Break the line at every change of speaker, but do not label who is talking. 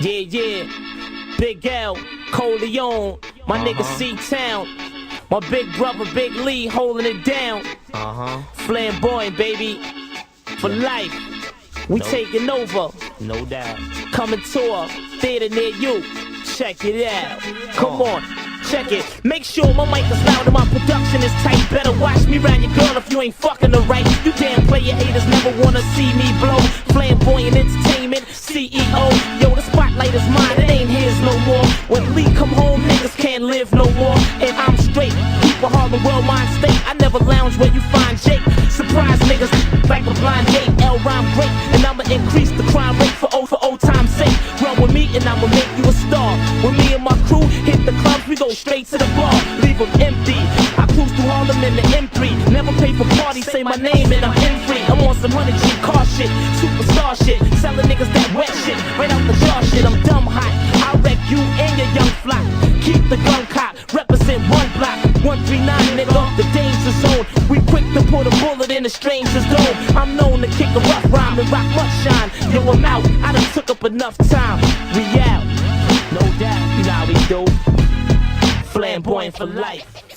Yeah, Big L, Coleon, my nigga C-Town, my big brother Big Lee holding it down. Flamboyant, baby, for life. We taking over, no doubt. Coming to a theater near you. Check it out. Come on. Check it. Make sure my mic is loud and my production is tight. Better watch me round your girl if you ain't fucking her right. You damn player haters never wanna see me blow. Flamboyant entertainment, CEO. Yo, the spotlight is mine, it ain't his no more. When Lee come home, niggas can't live no more. And I'm straight, keep a Harlem world mind state. I never lounge where you find Jake. Surprise niggas like a blind date. L rhyme great, and I'ma increase the crime rate for old time's sake. Run with me and I'ma make you a star. When me and my crew hit the clubs, we go straight to the bar, leave them empty. I cruise through Harlem in the M3. Never pay for parties, say my name and I'm in free. I'm on some 100G car shit, superstar shit, selling niggas that wet shit, right out the jar shit. I'm dumb hot, I'll wreck you and your young flock. Keep the gun cop, represent one block. 139 nigga, the danger zone. We quick to put a bullet in a stranger's dome. I'm known to kick a rough rhyme and rock much shine. Yo, I'm out, I done took up enough time. We out, no doubt, you know how we do. Flamboyant for life.